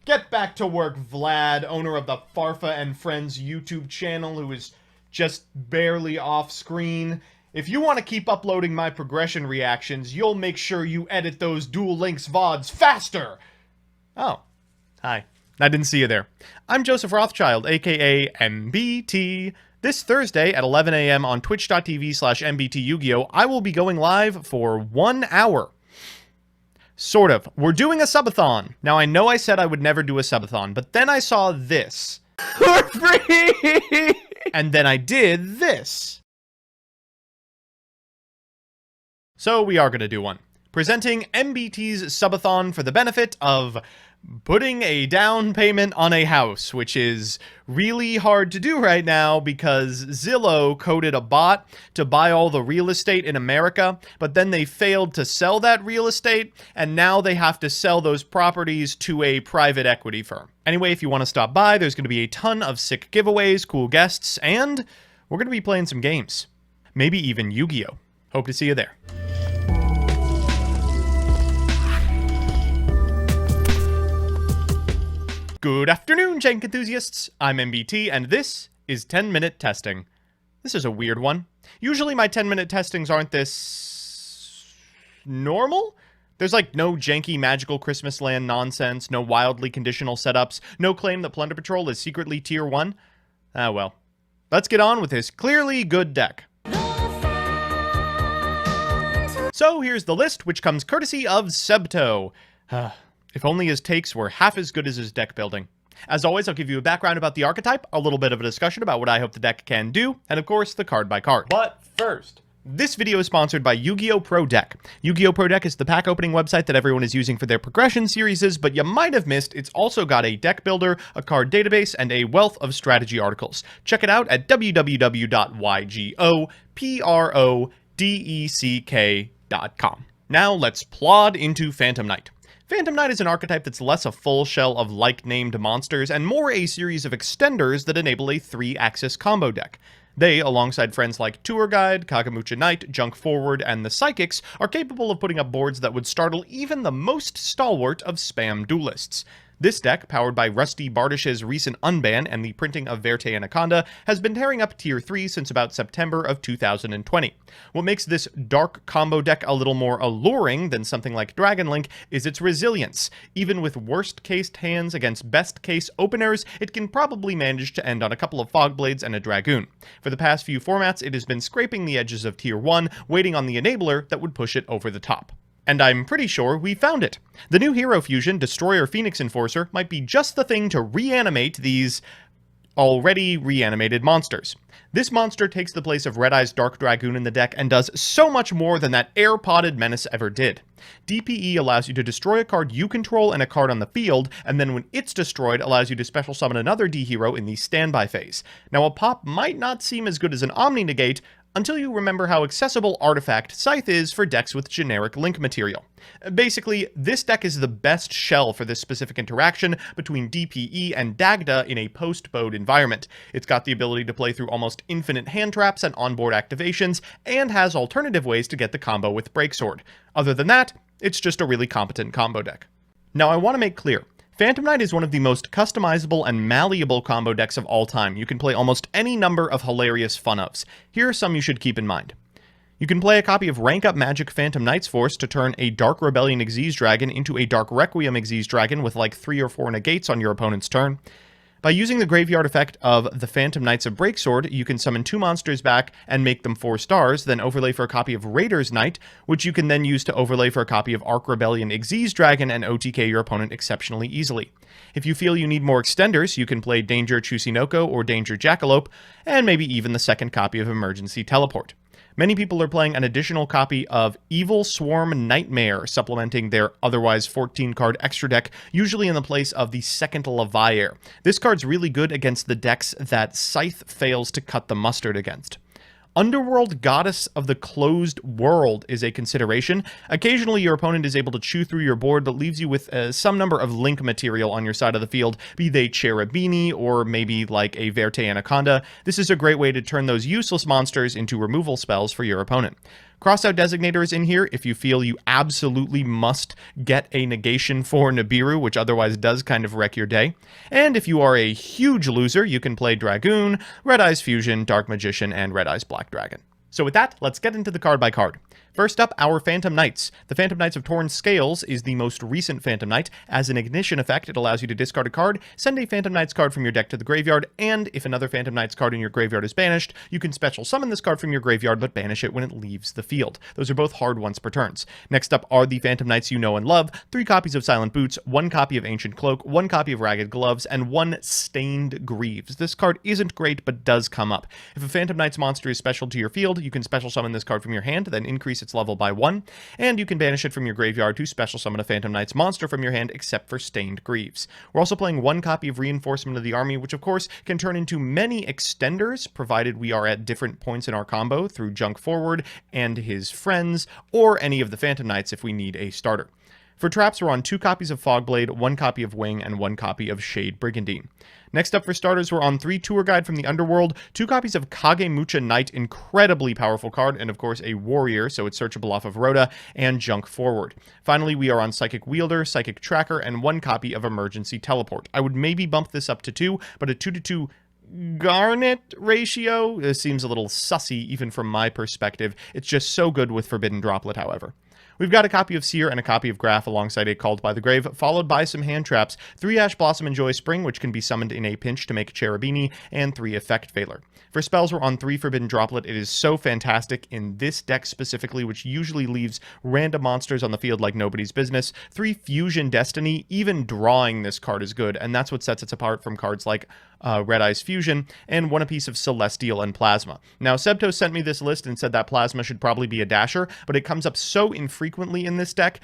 Get back to work, Vlad, owner of the Farfa and Friends YouTube channel, who is just barely off screen. If you want to keep uploading my progression reactions, you'll make sure you edit those Dual Links VODs faster! Oh. Hi. I didn't see you there. I'm Joseph Rothschild, aka MBT. This Thursday at 11 a.m. on twitch.tv/MBTYugiO, I will be going live for 1 hour. Sort of. We're doing a subathon. Now, I know I said I would never do a subathon, but then I saw this. For free! And then I did this. So we are going to do one. Presenting MBT's subathon for the benefit of putting a down payment on a house, which is really hard to do right now because Zillow coded a bot to buy all the real estate in America, but then they failed to sell that real estate, and now they have to sell those properties to a private equity firm. Anyway, if you want to stop by, there's going to be a ton of sick giveaways, cool guests, and we're going to be playing some games. Maybe even Yu-Gi-Oh! Hope to see you there. Good afternoon, jank enthusiasts. I'm MBT, and this is 10-minute testing. This is a weird one. Usually my 10-minute testings aren't this normal. There's like no janky magical Christmas land nonsense, no wildly conditional setups, no claim that Plunder Patrol is secretly tier 1. Ah well. Let's get on with this clearly good deck. So here's the list, which comes courtesy of Sebto. If only his takes were half as good as his deck building. As always, I'll give you a background about the archetype, a little bit of a discussion about what I hope the deck can do, and of course, the card by card. But first, this video is sponsored by Yu-Gi-Oh! Pro Deck. Yu-Gi-Oh! Pro Deck is the pack opening website that everyone is using for their progression series, but you might have missed, it's also got a deck builder, a card database, and a wealth of strategy articles. Check it out at www.ygoprodeck.com. Now let's plod into Phantom Knight. Phantom Knight is an archetype that's less a full shell of like-named monsters and more a series of extenders that enable a 3-axis combo deck. They, alongside friends like Tour Guide, Kagamucha Knight, Junk Forward, and the Psychics, are capable of putting up boards that would startle even the most stalwart of spam duelists. This deck, powered by Rusty Bardish's recent unban and the printing of Verte Anaconda, has been tearing up Tier 3 since about September of 2020. What makes this dark combo deck a little more alluring than something like Dragon Link is its resilience. Even with worst-case hands against best-case openers, it can probably manage to end on a couple of Fogblades and a Dragoon. For the past few formats, it has been scraping the edges of Tier 1, waiting on the enabler that would push it over the top. And I'm pretty sure we found it. The new hero fusion, Destroyer Phoenix Enforcer, might be just the thing to reanimate these already reanimated monsters. This monster takes the place of Red Eye's Dark Dragoon in the deck and does so much more than that air-potted menace ever did. DPE allows you to destroy a card you control and a card on the field, and then when it's destroyed, allows you to special summon another D hero in the standby phase. Now, a pop might not seem as good as an Omni Negate, until you remember how accessible Artifact Scythe is for decks with generic link material. Basically, this deck is the best shell for this specific interaction between DPE and Dagda in a post-bode environment. It's got the ability to play through almost infinite hand traps and onboard activations, and has alternative ways to get the combo with Breaksword. Other than that, it's just a really competent combo deck. Now, I want to make clear, Phantom Knight is one of the most customizable and malleable combo decks of all time. You can play almost any number of hilarious fun-ofs. Here are some you should keep in mind. You can play a copy of Rank Up Magic Phantom Knight's Force to turn a Dark Rebellion Xyz Dragon into a Dark Requiem Xyz Dragon with like 3 or 4 negates on your opponent's turn. By using the graveyard effect of the Phantom Knights of Breaksword, you can summon 2 monsters back and make them 4 stars, then overlay for a copy of Raider's Knight, which you can then use to overlay for a copy of Arc Rebellion Xyz Dragon and OTK your opponent exceptionally easily. If you feel you need more extenders, you can play Danger Chusinoko or Danger Jackalope, and maybe even the second copy of Emergency Teleport. Many people are playing an additional copy of Evil Swarm Nightmare, supplementing their otherwise 14-card extra deck, usually in the place of the second Leviair. This card's really good against the decks that Scythe fails to cut the mustard against. Underworld Goddess of the Closed World is a consideration. Occasionally, your opponent is able to chew through your board that leaves you with some number of link material on your side of the field, be they Cherubini or maybe like a Verte Anaconda. This is a great way to turn those useless monsters into removal spells for your opponent. Crossout Designator is in here if you feel you absolutely must get a negation for Nibiru, which otherwise does kind of wreck your day. And if you are a huge loser, you can play Dragoon, Red Eyes Fusion, Dark Magician, and Red Eyes Black Dragon. So with that, let's get into the card by card. First up, our Phantom Knights. The Phantom Knights of Torn Scales is the most recent Phantom Knight. As an ignition effect, it allows you to discard a card, send a Phantom Knights card from your deck to the graveyard, and if another Phantom Knights card in your graveyard is banished, you can special summon this card from your graveyard but banish it when it leaves the field. Those are both hard once per turns. Next up are the Phantom Knights you know and love, 3 copies of Silent Boots, 1 copy of Ancient Cloak, 1 copy of Ragged Gloves, and 1 Stained Greaves. This card isn't great but does come up. If a Phantom Knights monster is special to your field, you can special summon this card from your hand, then increase its level by 1. And you can banish it from your graveyard to special summon a Phantom Knights monster from your hand except for Stained Greaves. We're also playing 1 copy of Reinforcement of the Army, which of course can turn into many extenders, provided we are at different points in our combo through Junk Forward and his friends, or any of the Phantom Knights if we need a starter. For traps, we're on 2 copies of Fogblade, 1 copy of Wing, and 1 copy of Shade Brigandine. Next up for starters, we're on 3 Tour Guide from the Underworld, 2 copies of Kagemucha Knight, incredibly powerful card, and of course a Warrior, so it's searchable off of Rhoda, and Junk Forward. Finally, we are on Psychic Wielder, Psychic Tracker, and 1 copy of Emergency Teleport. I would maybe bump this up to 2, but a 2-to-2 Garnet ratio seems a little sussy, even from my perspective. It's just so good with Forbidden Droplet, however. We've got a copy of Seer and a copy of Graph alongside a Called by the Grave, followed by some hand traps, 3 Ash Blossom and Joy Spring, which can be summoned in a pinch to make Cherubini, and 3 Effect Veiler. For spells, we're on 3 Forbidden Droplet. It is so fantastic in this deck specifically, which usually leaves random monsters on the field like nobody's business. 3 Fusion Destiny, even drawing this card is good, and that's what sets it apart from cards like Red Eyes Fusion, and 1 apiece of Celestial and Plasma. Now, Sebto sent me this list and said that Plasma should probably be a dasher, but it comes up so infrequently in this deck,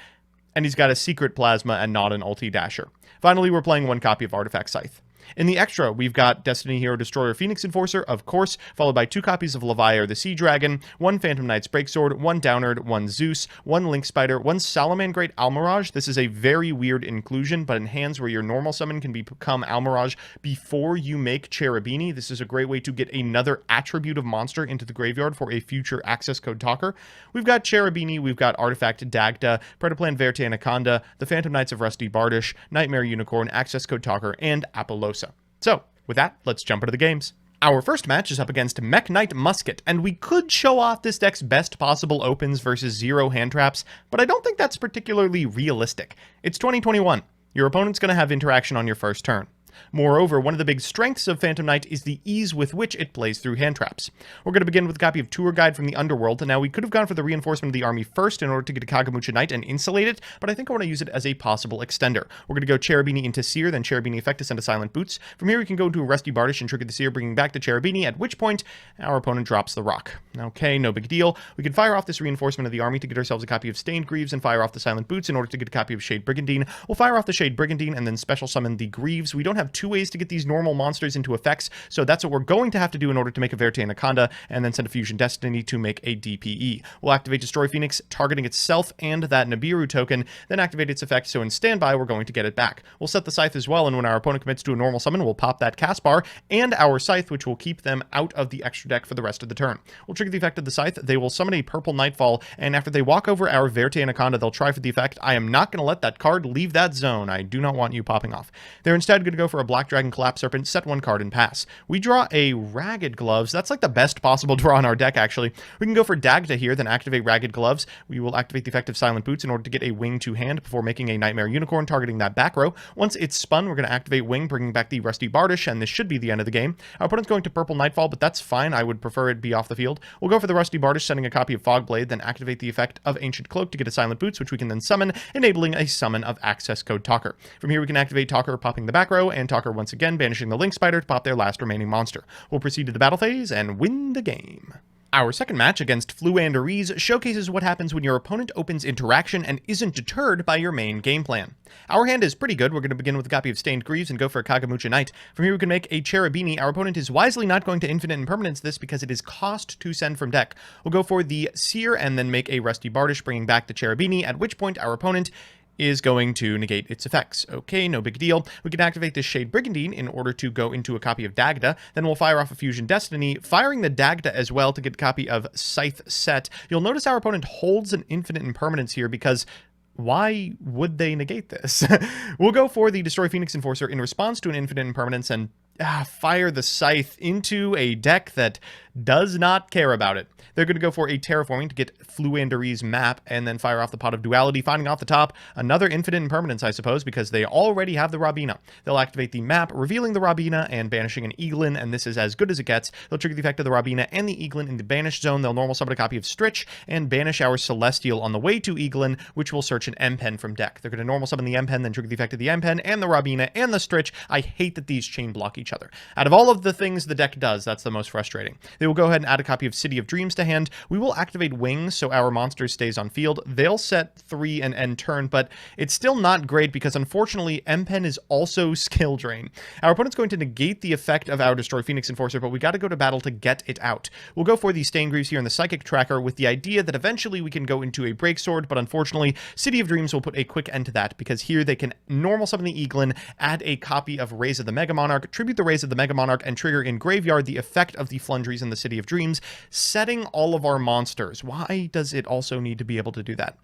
and he's got a secret Plasma and not an ulti dasher. Finally, we're playing 1 copy of Artifact Scythe. In the extra, we've got Destiny Hero Destroyer Phoenix Enforcer, of course, followed by 2 copies of Leviathan the Sea Dragon, 1 Phantom Knight's Breaksword, 1 Downard, 1 Zeus, 1 Link Spider, 1 Salamangreat Almirage. This is a very weird inclusion, but in hands where your normal summon can become Almirage before you make Cherubini, this is a great way to get another attribute of monster into the graveyard for a future access code talker. We've got Cherubini, we've got Artifact Dagda, Predaplan Verte Anaconda, the Phantom Knights of Rusty Bardish, Nightmare Unicorn, Access Code Talker, and Apollosa. So, with that, let's jump into the games. Our first match is up against Mech Knight Musket, and we could show off this deck's best possible opens versus 0 hand traps, but I don't think that's particularly realistic. It's 2021. Your opponent's going to have interaction on your first turn. Moreover, one of the big strengths of Phantom Knight is the ease with which it plays through hand traps. We're going to begin with a copy of Tour Guide from the Underworld, and now we could have gone for the Reinforcement of the Army first in order to get a Kagemucha Knight and insulate it, but I think I want to use it as a possible extender. We're going to go Cherubini into Seer, then Cherubini effect to send a Silent Boots. From here we can go into a Rusty Bardish and trigger the Seer, bringing back the Cherubini, at which point our opponent drops the rock. Okay, no big deal. We can fire off this Reinforcement of the Army to get ourselves a copy of Stained Greaves and fire off the Silent Boots in order to get a copy of Shade Brigandine. We'll fire off the Shade Brigandine and then special summon the Greaves. We don't have 2 ways to get these normal monsters into effects, so that's what we're going to have to do in order to make a Verte Anaconda, and then send a Fusion Destiny to make a DPE. We'll activate Destroy Phoenix, targeting itself and that Nibiru token, then activate its effect, so in standby, we're going to get it back. We'll set the Scythe as well, and when our opponent commits to a normal summon, we'll pop that cast bar and our Scythe, which will keep them out of the extra deck for the rest of the turn. We'll trigger the effect of the Scythe, they will summon a Purple Nightfall, and after they walk over our Verte Anaconda, they'll try for the effect. I am not going to let that card leave that zone. I do not want you popping off. They're instead going to go for a Black Dragon Collapse Serpent, set 1 card and pass. We draw a Ragged Gloves. That's like the best possible draw in our deck, actually. We can go for Dagda here, then activate Ragged Gloves. We will activate the effect of Silent Boots in order to get a Wing to hand before making a Nightmare Unicorn, targeting that back row. Once it's spun, we're going to activate Wing, bringing back the Rusty Bardish, and this should be the end of the game. Our opponent's going to Purple Nightfall, but that's fine. I would prefer it be off the field. We'll go for the Rusty Bardish, sending a copy of Fogblade, then activate the effect of Ancient Cloak to get a Silent Boots, which we can then summon, enabling a summon of Access Code Talker. From here, we can activate Talker, popping the back row, and Talker once again, banishing the Link Spider to pop their last remaining monster. We'll proceed to the battle phase and win the game. Our second match against Fluandereeze showcases what happens when your opponent opens interaction and isn't deterred by your main game plan. Our hand is pretty good. We're going to begin with a copy of Stained Greaves and go for a Kagemucha Knight. From here we can make a Cherubini. Our opponent is wisely not going to Infinite Impermanence this because it is cost to send from deck. We'll go for the Seer and then make a Rusty Bardish, bringing back the Cherubini, at which point our opponent is going to negate its effects. Okay, no big deal. We can activate this Shade Brigandine in order to go into a copy of Dagda. Then we'll fire off a Fusion Destiny, firing the Dagda as well to get a copy of Scythe Set. You'll notice our opponent holds an infinite impermanence here because why would they negate this? We'll go for the Destroy Phoenix Enforcer in response to an infinite impermanence and fire the Scythe into a deck that does not care about it. They're going to go for a Terraforming to get Fluanderee's map and then fire off the Pot of Duality, finding off the top another infinite impermanence, I suppose, because they already have the Rabina. They'll activate the map, revealing the Rabina and banishing an Eaglin, and this is as good as it gets. They'll trigger the effect of the Rabina and the Eaglin in the banished zone. They'll normal summon a copy of Stritch and banish our Celestial on the way to Eaglin, which will search an M-Pen from deck. They're going to normal summon the M-Pen, then trigger the effect of the M-Pen and the Rabina and the Stritch. I hate that these chain block each other. Out of all of the things the deck does, that's the most frustrating. They will go ahead and add a copy of City of Dreams to hand. We will activate Wings so our monster stays on field. They'll set 3 and end turn, but it's still not great because unfortunately M-Pen is also skill drain. Our opponent's going to negate the effect of our Destroy Phoenix Enforcer, but we got to go to battle to get it out. We'll go for the Staingreaves here in the Psychic Tracker with the idea that eventually we can go into a Break Sword, but unfortunately City of Dreams will put a quick end to that because here they can normal summon the Eaglin, add a copy of Raise of the Mega Monarch, tribute the Raise of the Mega Monarch, and trigger in Graveyard the effect of the Flundries in the City of Dreams, setting all of our monsters. Why does it also need to be able to do that?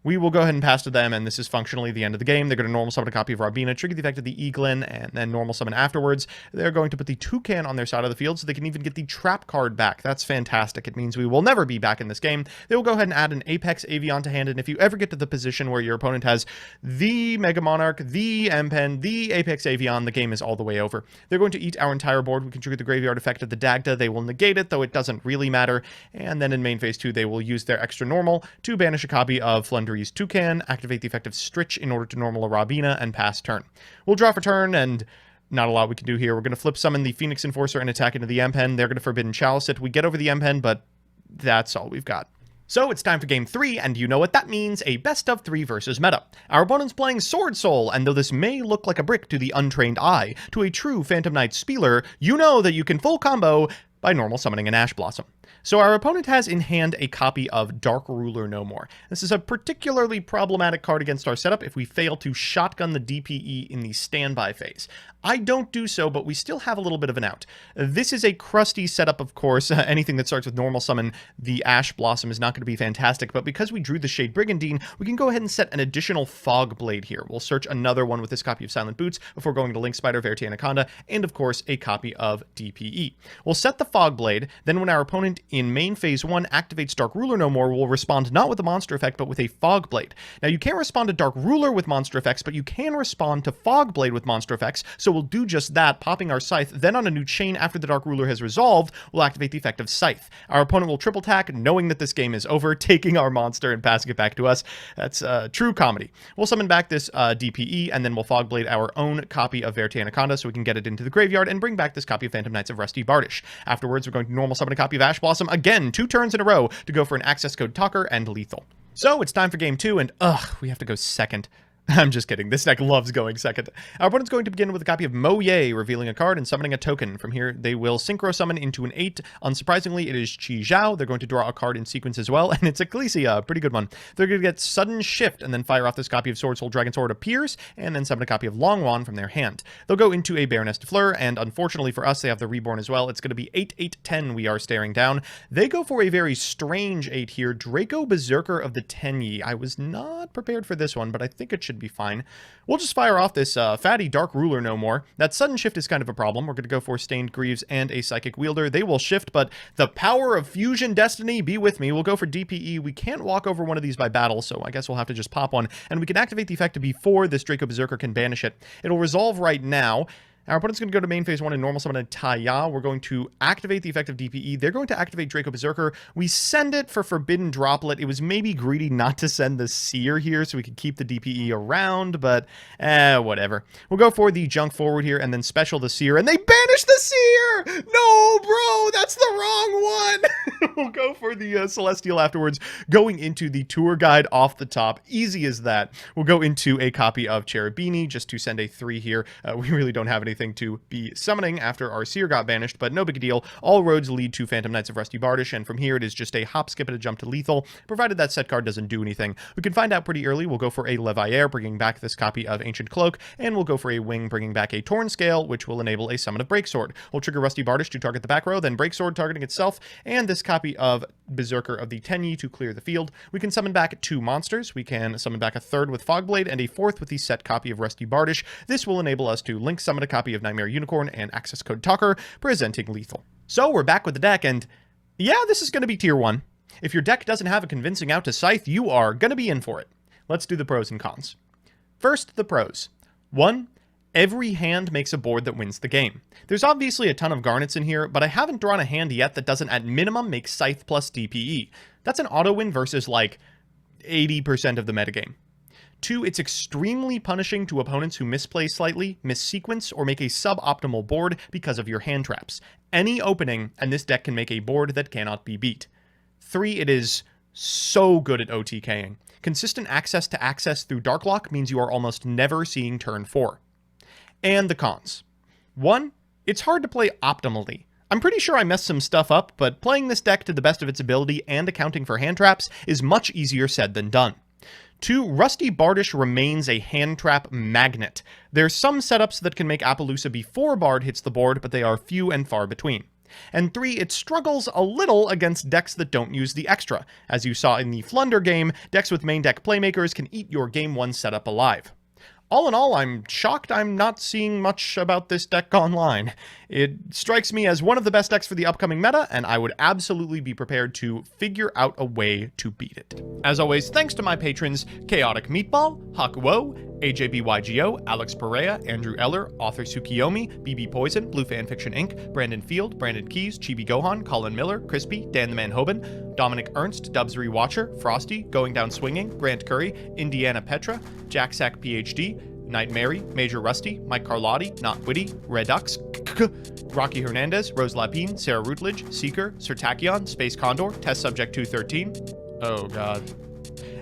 We will go ahead and pass to them, and this is functionally the end of the game. They're going to normal summon a copy of Rabina, trigger the effect of the Eaglin, and then normal summon afterwards. They're going to put the Toucan on their side of the field so they can even get the Trap card back. That's fantastic. It means we will never be back in this game. They will go ahead and add an Apex Avian to hand, and if you ever get to the position where your opponent has the Mega Monarch, the M-Pen, the Apex Avian, the game is all the way over. They're going to eat our entire board. We can trigger the Graveyard effect of the Dagda. They will negate it, though it doesn't really matter. And then in main phase 2, they will use their extra normal to banish a copy of Flunderee's Toucan, activate the effect of Stritch in order to normal a Rabina, and pass turn. We'll draw for turn, and not a lot we can do here. We're going to flip summon the Phoenix Enforcer and attack into the M-Pen. They're going to Forbidden Chalice it. We get over the M-Pen, but that's all we've got. So it's time for game 3, and you know what that means, a best of 3 versus meta. Our opponent's playing Sword Soul, and though this may look like a brick to the untrained eye, to a true Phantom Knight Spieler, you know that you can full combo by normal summoning an Ash Blossom. So our opponent has in hand a copy of Dark Ruler No More. This is a particularly problematic card against our setup if we fail to shotgun the DPE in the standby phase. I don't do so, but we still have a little bit of an out. This is a crusty setup, of course. Anything that starts with normal summon the Ash Blossom is not going to be fantastic, but because we drew the Shade Brigandine, we can go ahead and set an additional Fog Blade here. We'll search another one with this copy of Silent Boots before going to Link Spider, Verity Anaconda, and of course a copy of DPE. We'll set the Fog Blade, then when our opponent in main phase 1 activates Dark Ruler No More, we'll respond not with a monster effect, but with a Fog Blade. Now you can't respond to Dark Ruler with monster effects, but you can respond to Fog Blade with monster effects, so we'll do just that, popping our Scythe. Then on a new chain after the Dark Ruler has resolved, we'll activate the effect of Scythe. Our opponent will triple tack, knowing that this game is over, taking our monster and passing it back to us. That's true comedy. We'll summon back this DPE, and then we'll Fog Blade our own copy of Verity Anaconda so we can get it into the graveyard and bring back this copy of Phantom Knights of Rusty Bardish. Afterwards, we're going to normal summon a copy of Ash Blossom, again, 2 turns in a row to go for an access code talker and lethal. So it's time for game 2, and we have to go second. I'm just kidding. This deck loves going second. Our opponent's going to begin with a copy of Moye, revealing a card and summoning a token. From here, they will Synchro Summon into an 8. Unsurprisingly, it is Chi Zhao. They're going to draw a card in sequence as well, and it's Ecclesia, pretty good one. They're going to get Sudden Shift and then fire off this copy of Sword Soul Dragon Sword Appears, and then summon a copy of Longwan from their hand. They'll go into a Baroness de Fleur, and unfortunately for us, they have the Reborn as well. It's going to be 8/8/10 we are staring down. They go for a very strange 8 here, Draco Berserker of the Tenyi. I was not prepared for this one, but I think it should be fine. We'll just fire off this fatty Dark Ruler No More. That Sudden Shift is kind of a problem. We're going to go for Stained Greaves and a Psychic Wielder. They will shift, but the power of Fusion Destiny be with me. We'll go for DPE. We can't walk over one of these by battle, so I guess we'll have to just pop one, and we can activate the effect before this Draco Berserker can banish it. It'll resolve right now. Our opponent's going to go to main phase 1 and normal summon a Taya. We're going to activate the effect of DPE. They're going to activate Draco Berserker. We send it for Forbidden Droplet. It was maybe greedy not to send the Seer here so we could keep the DPE around, but whatever. We'll go for the Junk Forward here and then special the Seer, and they banish the Seer! No, bro, that's the wrong one! We'll go for the Celestial afterwards, going into the Tour Guide off the top. Easy as that. We'll go into a copy of Cherubini just to send a 3 here. We really don't have any anything to be summoning after our Seer got banished, but no big deal. All roads lead to Phantom Knights of Rusty Bardish, and from here it is just a hop, skip, and a jump to lethal, provided that set card doesn't do anything. We can find out pretty early. We'll go for a Leviair, bringing back this copy of Ancient Cloak, and we'll go for a Wing, bringing back a Torn Scale, which will enable a summon of Breaksword. We'll trigger Rusty Bardish to target the back row, then Breaksword targeting itself, and this copy of Berserker of the Tenyi to clear the field. We can summon back 2 monsters. We can summon back a 3rd with Fogblade and a 4th with the set copy of Rusty Bardish. This will enable us to link summon a copy of Nightmare Unicorn and Access Code Talker, presenting lethal. So we're back with the deck, and yeah, this is going to be tier 1. If your deck doesn't have a convincing out to Scythe, you are going to be in for it. Let's do the pros and cons. First, the pros. 1. Every hand makes a board that wins the game. There's obviously a ton of Garnets in here, but I haven't drawn a hand yet that doesn't at minimum make Scythe plus DPE. That's an auto win versus like 80% of the metagame. 2, it's extremely punishing to opponents who misplay slightly, missequence, or make a suboptimal board because of your hand traps. Any opening, and this deck can make a board that cannot be beat. 3, it is so good at OTKing. Consistent access to access through Darklock means you are almost never seeing turn 4. And the cons. 1, it's hard to play optimally. I'm pretty sure I messed some stuff up, but playing this deck to the best of its ability and accounting for hand traps is much easier said than done. 2, Rusty Bardish remains a hand trap magnet. There's some setups that can make Appaloosa before Bard hits the board, but they are few and far between. And 3, it struggles a little against decks that don't use the extra. As you saw in the Flunder game, decks with main deck playmakers can eat your game 1 setup alive. All in all, I'm shocked I'm not seeing much about this deck online. It strikes me as one of the best decks for the upcoming meta, and I would absolutely be prepared to figure out a way to beat it. As always, thanks to my patrons, Chaotic Meatball, Hakuo, AJBYGO, Alex Perea, Andrew Eller, Author Tsukiyomi, BB Poison, Blue Fanfiction Inc., Brandon Field, Brandon Keys, Chibi Gohan, Colin Miller, Crispy, Dan the Man Hoban, Dominic Ernst, Dubs Rewatcher, Frosty, Going Down Swinging, Grant Curry, Indiana Petra, Jack Sack PhD, Night Mary, Major Rusty, Mike Carlotti, Not Witty, Redux, Rocky Hernandez, Rose Lapine, Sarah Routledge, Seeker, Sertachion, Space Condor, Test Subject 213. Oh god.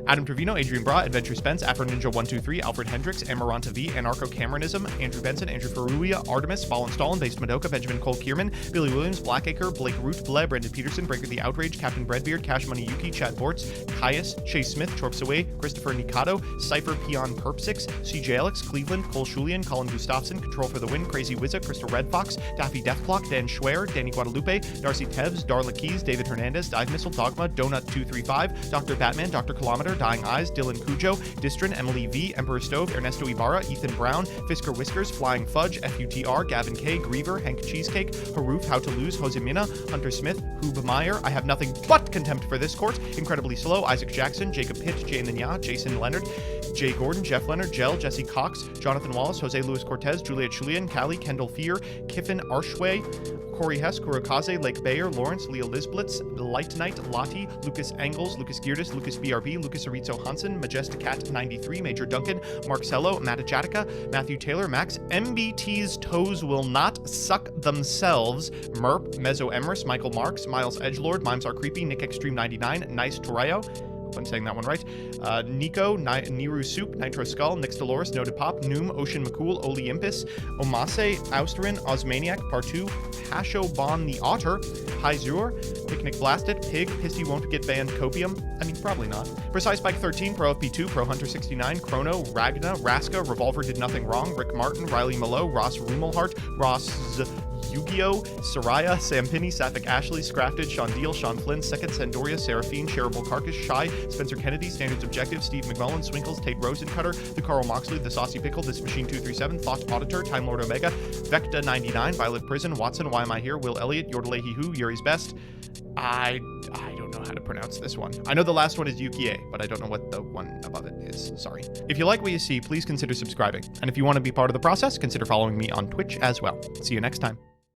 Adam Trevino, Adrian Bra, Adventure Spence, Afro Ninja 123, Alfred Hendricks, Amaranta V, Anarcho Cameronism, Andrew Benson, Andrew Ferruia, Artemis, Fallen Stalin, Based Madoka, Benjamin Cole Kierman, Billy Williams, Blackacre, Blake Root, Blair, Brendan Peterson, Breaker the Outrage, Captain Breadbeard, Cash Money Yuki, Chad Bortz, Caius, Chase Smith, Torps Away, Christopher Nikado, Cypher Peon Perpsix, CJ Alex, Cleveland, Cole Schulian, Colin Gustafson, Control for the Win, Crazy Wizza, Crystal Red Fox, Daffy Deathclock, Dan Schwer, Danny Guadalupe, Darcy Tevz, Darla Keys, David Hernandez, Dive Missile, Dogma, Donut 235, Dr. Batman, Dr. Kilometer, Dying Eyes, Dylan Cujo, Distrin, Emily V, Emperor Stove, Ernesto Ibarra, Ethan Brown, Fisker Whiskers, Flying Fudge, FUTR, Gavin K, Griever, Hank Cheesecake, Haroof, How to Lose, Jose Mina, Hunter Smith, Hoob Meyer, I have nothing but contempt for this court, Incredibly Slow, Isaac Jackson, Jacob Pitt, Jay Nanya, Jason Leonard, Jay Gordon, Jeff Leonard, Jell, Jesse Cox, Jonathan Wallace, Jose Luis Cortez, Juliet Julian, Callie, Kendall Fear, Kiffin Arshway, Corey Hess, Kurokaze, Lake Bayer, Lawrence, Leah Lisblitz, Light Knight, Lottie, Lucas Angles, Lucas Geardas, Lucas BRB, Lucas Arizzo Hansen, Majesticat 93, Major Duncan, Marcello, Matajatica, Matthew Taylor, Max, MBT's Toes Will Not Suck Themselves, Merp, Mezzo Emrys, Michael Marks, Miles Edgelord, Mimes Are Creepy, Nick Extreme 99, Nice Toreo, hope I'm saying that one right, Nico, Niru Soup, Nitro Skull, Nix Dolores, Noted Pop, Noom, Ocean McCool, Oli Impus, Omase, Austerin, Osmaniac, Partu, Hasho Bon the Otter, High Zur, Picnic Blasted, Pig, Pissy Won't Get Banned, Copium, I mean, probably not, Precise Spike 13, Pro FP2, Pro Hunter 69, Chrono, Ragna, Raska, Revolver Did Nothing Wrong, Rick Martin, Riley Malo, Ross Rumelhart, Ross Yu-Gi-Oh!, Soraya, Sampini, Sapphic Ashley, Scrafted, Sean Deal, Sean Flynn, Second Sandoria, Seraphine, Shareable Carcass, Shy, Spencer Kennedy, Standards Objective, Steve McMullen, Swinkles, Tate Rosencutter, The Carl Moxley, The Saucy Pickle, This Machine 237, Thought Auditor, Time Lord Omega, Vecta 99, Violet Prison, Watson, Why Am I Here, Will Elliott, Yordalehi Who, Yuri's Best. I don't know how to pronounce this one. I know the last one is Yukie, but I don't know what the one above it is. Sorry. If you like what you see, please consider subscribing. And if you want to be part of the process, consider following me on Twitch as well. See you next time.